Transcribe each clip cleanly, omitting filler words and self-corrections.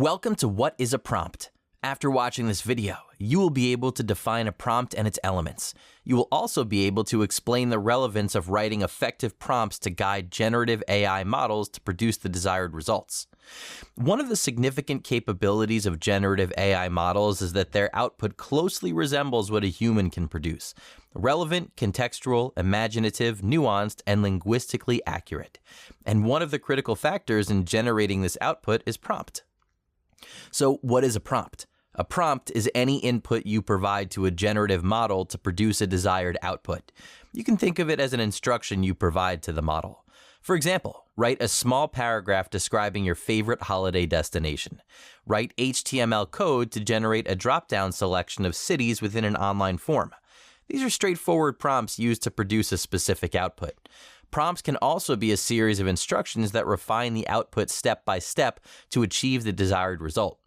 Welcome to What is a Prompt? After watching this video, you will be able to define a prompt and its elements. You will also be able to explain the relevance of writing effective prompts to guide generative AI models to produce the desired results. One of the significant capabilities of generative AI models is that their output closely resembles what a human can produce: relevant, contextual, imaginative, nuanced, and linguistically accurate. And one of the critical factors in generating this output is prompt. So what is a prompt? A prompt is any input you provide to a generative model to produce a desired output. You can think of it as an instruction you provide to the model. For example, write a small paragraph describing your favorite holiday destination. Write HTML code to generate a drop-down selection of cities within an online form. These are straightforward prompts used to produce a specific output. Prompts can also be a series of instructions that refine the output step by step to achieve the desired result.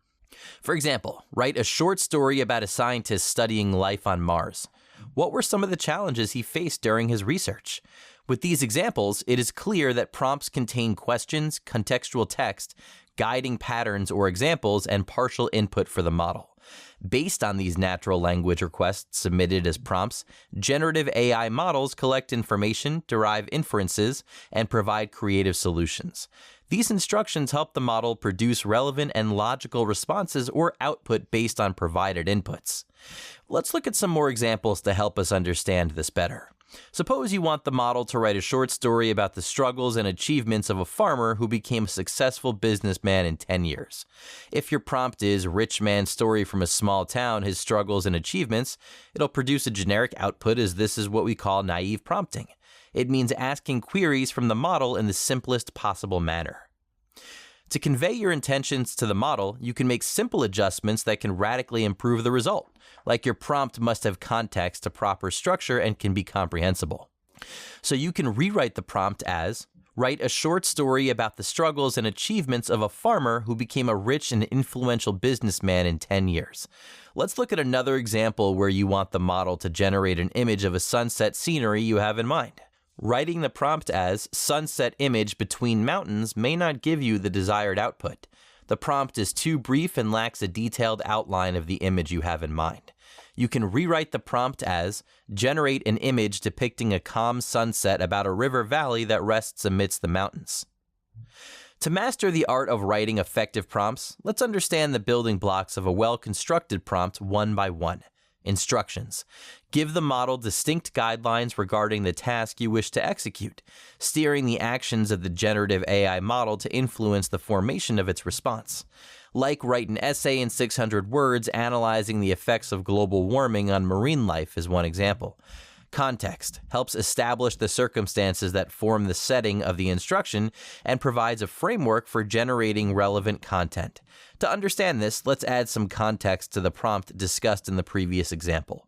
For example, write a short story about a scientist studying life on Mars. What were some of the challenges he faced during his research? With these examples, it is clear that prompts contain questions, contextual text, guiding patterns or examples, and partial input for the model. Based on these natural language requests submitted as prompts, generative AI models collect information, derive inferences, and provide creative solutions. These instructions help the model produce relevant and logical responses or output based on provided inputs. Let's look at some more examples to help us understand this better. Suppose you want the model to write a short story about the struggles and achievements of a farmer who became a successful businessman in 10 years. If your prompt is "rich man's story from a small town, his struggles and achievements," it'll produce a generic output, as this is what we call naive prompting. It means asking queries from the model in the simplest possible manner. To convey your intentions to the model, you can make simple adjustments that can radically improve the result, like your prompt must have context to proper structure and can be comprehensible. So you can rewrite the prompt as, write a short story about the struggles and achievements of a farmer who became a rich and influential businessman in 10 years. Let's look at another example where you want the model to generate an image of a sunset scenery you have in mind. Writing the prompt as "sunset image between mountains" may not give you the desired output. The prompt is too brief and lacks a detailed outline of the image you have in mind. You can rewrite the prompt as, generate an image depicting a calm sunset about a river valley that rests amidst the mountains. To master the art of writing effective prompts, let's understand the building blocks of a well-constructed prompt one by one. Instructions. Give the model distinct guidelines regarding the task you wish to execute, steering the actions of the generative AI model to influence the formation of its response. Like write an essay in 600 words analyzing the effects of global warming on marine life is one example. Context helps establish the circumstances that form the setting of the instruction and provides a framework for generating relevant content. To understand this, let's add some context to the prompt discussed in the previous example.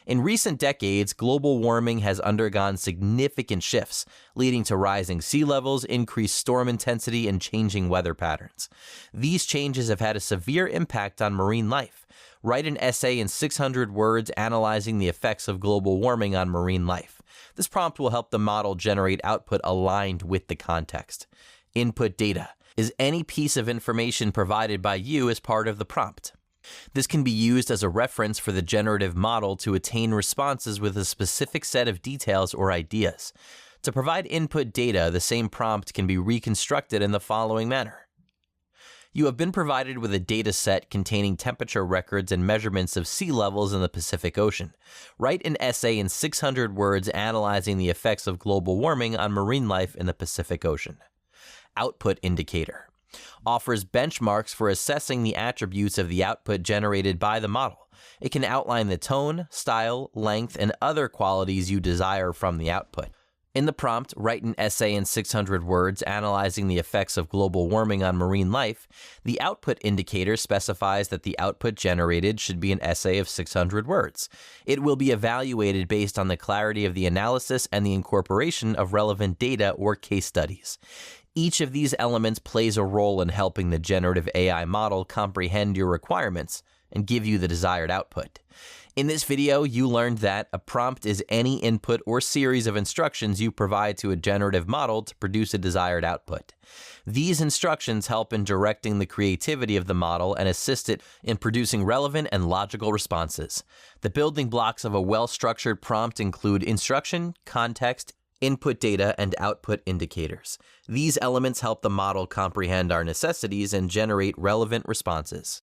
In recent decades, global warming has undergone significant shifts, leading to rising sea levels, increased storm intensity, and changing weather patterns. These changes have had a severe impact on marine life. Write an essay in 600 words analyzing the effects of global warming on marine life. This prompt will help the model generate output aligned with the context. Input data is any piece of information provided by you as part of the prompt. This can be used as a reference for the generative model to attain responses with a specific set of details or ideas. To provide input data, the same prompt can be reconstructed in the following manner. You have been provided with a data set containing temperature records and measurements of sea levels in the Pacific Ocean. Write an essay in 600 words analyzing the effects of global warming on marine life in the Pacific Ocean. Output indicator offers benchmarks for assessing the attributes of the output generated by the model. It can outline the tone, style, length, and other qualities you desire from the output. In the prompt, write an essay in 600 words analyzing the effects of global warming on marine life. The output indicator specifies that the output generated should be an essay of 600 words. It will be evaluated based on the clarity of the analysis and the incorporation of relevant data or case studies. Each of these elements plays a role in helping the generative AI model comprehend your requirements and give you the desired output. In this video, you learned that a prompt is any input or series of instructions you provide to a generative model to produce a desired output. These instructions help in directing the creativity of the model and assist it in producing relevant and logical responses. The building blocks of a well-structured prompt include instruction, context, input data, and output indicators. These elements help the model comprehend our necessities and generate relevant responses.